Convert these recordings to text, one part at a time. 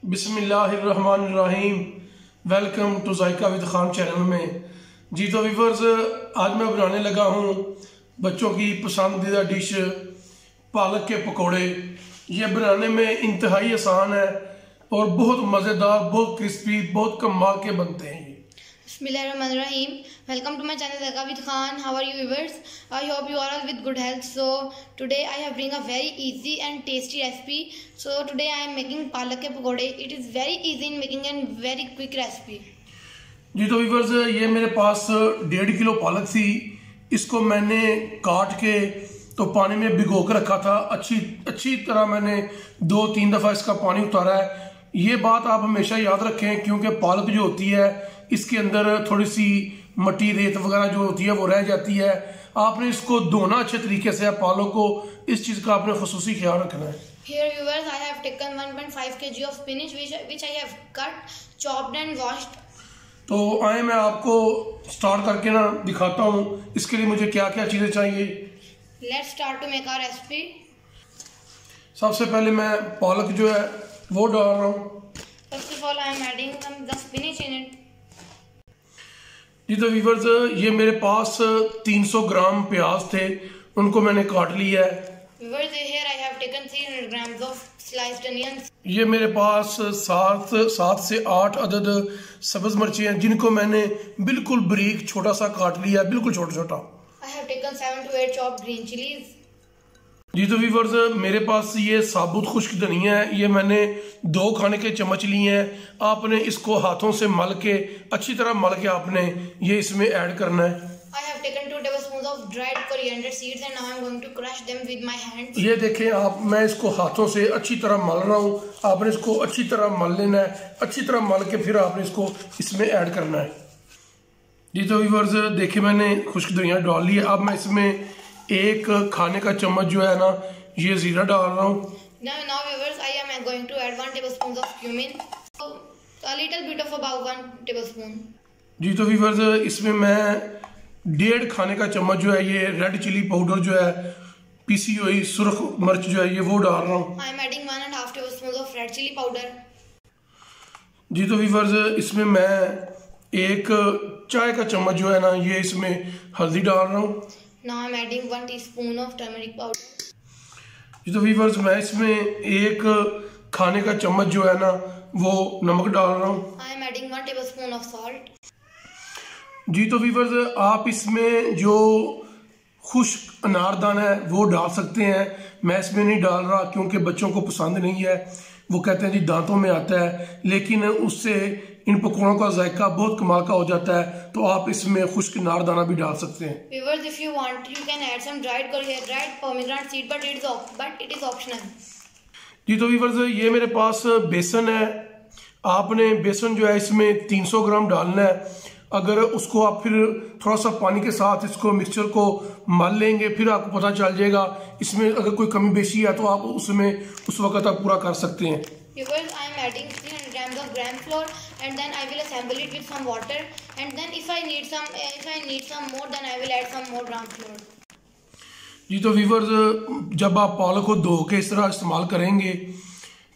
बिस्मिल्लाहिर्रहमानिर्रहीम। Welcome to Zaika with Khan channel में। जी तो व्यूअर्स, आज मैं बनाने लगा हूँ बच्चों की पसंदीदा डिश पालक के पकोड़े। ये बनाने में इंतहाई आसान है और बहुत मज़ेदार, बहुत क्रिस्पी, बहुत कमाल के बनते हैं। Bismillahirrahmanirrahim. Welcome to my channel Zaika with Khan. How are you viewers? I hope you are all with good health. So today I have bring a very easy and tasty recipe. So today I am making palak ke pakode. It is very easy in making and very quick recipe. जी तो viewers, ये मेरे पास 1.5 kilo पालक थी। इसको मैंने काट के तो पानी में भिगो कर रखा था। अच्छी तरह मैंने 2-3 दफ़ा इसका पानी उतारा है। ये बात आप हमेशा याद रखें, क्योंकि पालक जो होती है इसके अंदर थोड़ी सी मट्टी, रेत वगैरह जो होती है वो रह जाती है। आपने इसको धोना अच्छे तरीके से, पालक को, इस चीज़ का आपने खुसूसी ख्याल रखना है। Here viewers, I have taken 1.5 kg of spinach which I have cut, chopped and washed. तो आए मैं आपको स्टार्ट करके ना दिखाता हूँ इसके लिए मुझे क्या क्या चीज़ें चाहिए। Let's start to make our recipe. सबसे पहले मैं पालक जो है वो डाल रहा हूँ। First of all, I am adding the spinach in it. जी तो व्यूअर्स, ये मेरे पास 300 ग्राम प्याज थे, उनको मैंने काट लिया है। Viewers, here I have taken 300 grams of sliced onions. ये मेरे पास 7 से 8 अदद सब्ज मिर्ची हैं, जिनको मैंने बिल्कुल बारीक छोटा सा काट लिया, बिल्कुल छोटा छोटा। I have taken 7 to 8 chopped green chilies. जी तो व्यूअर्स, मेरे पास ये साबुत खुश्क धनिया है, ये मैंने 2 खाने के चम्मच लिए हैं। आपने इसको हाथों से मल के, अच्छी तरह मल के आपने ये इसमें ऐड करना है। I have taken 2 tablespoons of dried coriander seeds and now I am going to crush them with my hands. ये देखें आप, मैं इसको हाथों से अच्छी तरह मल रहा हूँ। आपने इसको अच्छी तरह मल लेना है, अच्छी तरह मल के फिर आपने इसको इसमें ऐड करना है। जी तो व्यूअर्स, देखिए मैंने खुश्क धनिया डाल लिया। अब मैं इसमें 1 खाने का चम्मच जो है ना, ये जीरा डाल रहा हूँ। Now viewers, I am going to add 1 tablespoon of cumin. So, a little bit of about 1 tablespoon. जी तो व्यूअर्स, इसमें मैं 1.5 खाने का चम्मच जो है ये रेड चिली पाउडर जो है, पीसी हुई सुर्ख मिर्च जो है, ये वो डाल रहा हूँ। I am adding 1.5 tablespoons of red chili powder. जी तो व्यूअर्स, इसमें मैं 1 चाय का चम्मच जो है ना, ये इसमें हल्दी डाल रहा हूँ। Now I am adding 1 teaspoon of turmeric powder. जी तो व्यूअर्स, मैं इसमें 1 खाने का चम्मच जो है ना वो नमक डाल रहा हूँ। I am adding 1 tablespoon of salt. जी तो व्यूअर्स, आप इसमें जो खुश्क अनारदाना है वो डाल सकते हैं। मैं इसमें नहीं डाल रहा क्योंकि बच्चों को पसंद नहीं है। वो कहते हैं जी दांतों में आता है, लेकिन उससे इन पकौड़ों का जायका बहुत कमाल का हो जाता है। तो आप इसमें खुश्क अनारदाना भी डाल सकते हैं। Viewers, if you want, you can add some dried pomegranate seed, but it is optional. जी तो व्यूअर्स, ये मेरे पास बेसन है। आपने बेसन जो है इसमें 300 ग्राम डालना है। अगर उसको आप फिर थोड़ा सा पानी के साथ इसको मिक्सचर को मल लेंगे, फिर आपको पता चल जाएगा इसमें अगर कोई कमी बेशी है तो आप उसमें उस वक्त आप पूरा कर सकते हैं। Viewers, I am adding 300 grams of gram flour and then I will assemble it with some water, and then if I need some more, then I will add some more gram flour. जी तो viewers, जब आप पालक को धो के इस तरह इस्तेमाल करेंगे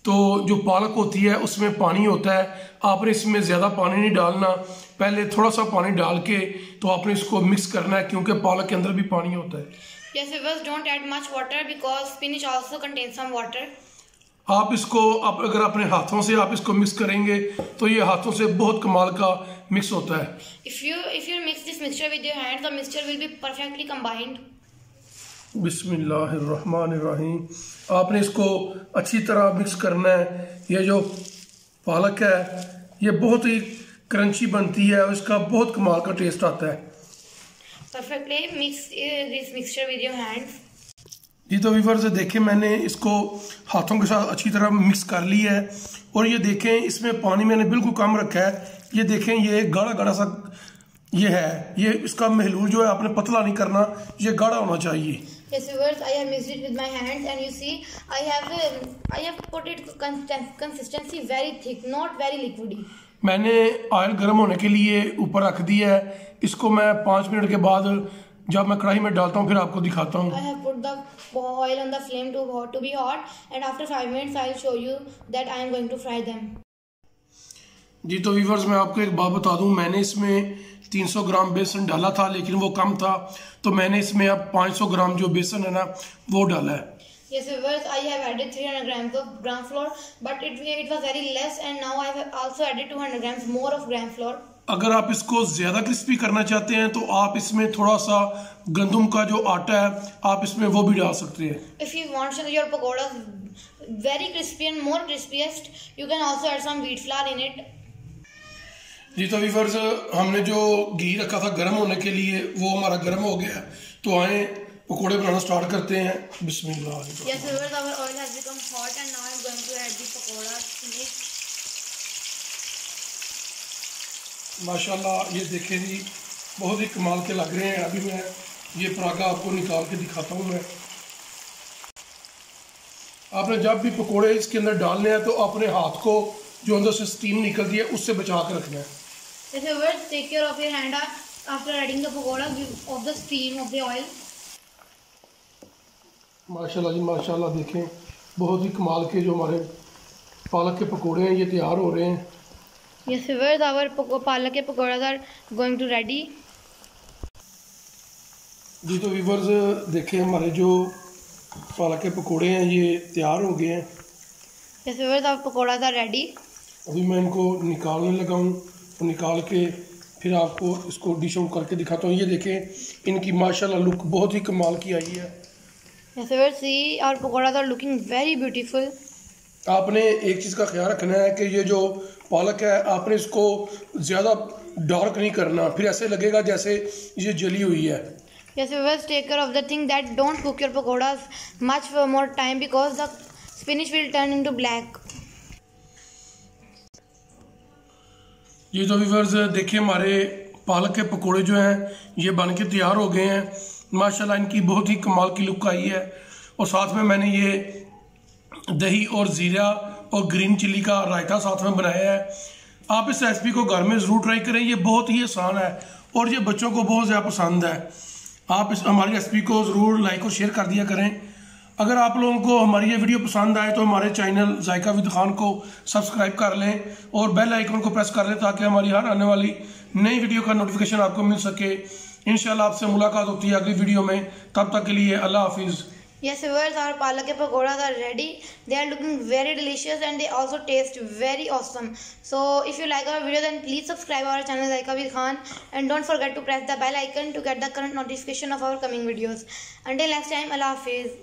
तो जो पालक होती है उसमें पानी होता है। आपने इसमें ज़्यादा पानी नहीं डालना, पहले थोड़ा सा पानी डाल के तो आपने इसको मिक्स करना है, क्योंकि पालक के अंदर भी पानी होता है। Yes, viewers, don't add much water because spinach also contains some water. आप इसको अगर अपने हाथों से आप इसको मिक्स करेंगे तो ये हाथों से बहुत कमाल का मिक्स होता है। If you mix this mixture with your hands, the mixture will be perfectly combined. बिस्मिल्लाहिर्रहमानिर्रहीम। आपने इसको अच्छी तरह मिक्स करना है। ये जो पालक है ये बहुत ही क्रंची बनती है और इसका बहुत कमाल का टेस्ट आता है। Perfectly mix this mixture with your hands. जी तो व्यूअर्स, देखें मैंने इसको हाथों के साथ अच्छी तरह मिक्स कर लिया है। और ये देखें इसमें पानी मैंने बिल्कुल कम रखा है। ये देखें ये गाढ़ा गाढ़ा सा ये है, ये इसका महलूल जो है आपने पतला नहीं करना, ये गाढ़ा होना चाहिए। Yes, viewers, I have mixed it with my hands and you see I have put it consistency very thick, not very liquidy. मैंने ऑयल गर्म होने के लिए ऊपर रख दिया है। इसको मैं 5 मिनट के बाद जब मैं कढ़ाई में डालता हूँ फिर आपको दिखाता हूँ। I have put the oil on the flame to be hot, and after 5 minutes I'll show you that I am going to fry them. जी तो व्यूअर्स मैं आपको एक बात बता दूं, मैंने इसमें 300 ग्राम बेसन डाला था लेकिन वो कम था, तो मैंने इसमें अब 500 ग्राम जो बेसन है ना वो डाला है। Yes viewers, I have added 300 grams of gram flour, but it was very less, and now I have also added 200 grams more of gram flour. अगर आप इसको ज़्यादा क्रिस्पी करना चाहते हैं तो आप इसमें थोड़ा सा गंदम का जो आटा है आप इसमें वो भी डाल सकते हैं। If you want your pakoras very crispy and more crispiest, you can also add some wheat flour in it. जी तो व्यूअर्स हमने जो घी रखा था गर्म होने के लिए वो हमारा गर्म हो गया, तो आए पकोड़े बनाना स्टार्ट करते हैं। बिस्मिल्लाह। Yes viewers, our oil has become hot and now I am going to add the pakoras in it. माशाल्लाह ये देखें जी बहुत ही कमाल के लग रहे हैं। अभी मैं ये पराठा आपको निकाल के दिखाता हूँ। मैं आपने जब भी पकोड़े इसके अंदर डालने हैं तो अपने हाथ को जो अंदर से स्टीम निकलती है उससे बचा के रखना है। Yes viewers, take care of your hand after adding the pakoras of the steam of the oil. माशाल्लाह जी माशाल्लाह, देखें बहुत ही कमाल के जो हमारे पालक के पकोड़े हैं ये तैयार हो रहे हैं। Yes viewers, our palak ke pakoras are going to ready. जी तो व्यूअर्स देखें हमारे जो पालक के पकोड़े हैं ये तैयार हो गए हैं। Yes viewers, our pakoras are ready. अभी मैं इनको निकालने लगा हूँ, तो निकाल के फिर आपको इसको डिश आउट करके दिखाता हूँ। ये देखें इनकी माशाल्लाह लुक बहुत ही कमाल की आई है। Yes viewers, see our pakoras are looking very beautiful. आपने एक चीज़ का ख्याल रखना है कि ये जो पालक है आपने इसको ज़्यादा डार्क नहीं करना, फिर ऐसे लगेगा जैसे ये जली हुई है। Yes viewers, take care of the thing that don't cook your pakoras much for more time because the spinach will turn into black. ये तो व्यूअर्स देखिए हमारे पालक के पकोड़े जो हैं ये बन के तैयार हो गए हैं। माशाल्लाह इनकी बहुत ही कमाल की लुक आई है, और साथ में मैंने ये दही और ज़ीरा और ग्रीन चिल्ली का रायता साथ में बनाया है। आप इस रेसिपी को घर में ज़रूर ट्राई करें, ये बहुत ही आसान है और ये बच्चों को बहुत ज़्यादा पसंद है। आप इस हमारी रेसिपी को ज़रूर लाइक और शेयर कर दिया करें। अगर आप लोगों को हमारी ये वीडियो पसंद आए तो हमारे चैनल जायका विद खान को सब्सक्राइब कर लें और बेल आइकन को प्रेस कर लें ताकि हमारी हर आने वाली नई वीडियो का नोटिफिकेशन आपको मिल सके। इंशाल्लाह आपसे मुलाकात होती है अगली वीडियो में, तब तक के लिए अल्लाह हाफिज़। Yes viewers, our palak ke pakoras are ready. They are looking very delicious and they also taste very awesome. So if you like our video then please subscribe our channel Zaika with Khan, and don't forget to press the bell icon to get the current notification of our coming videos. Until next time, Allah Hafiz.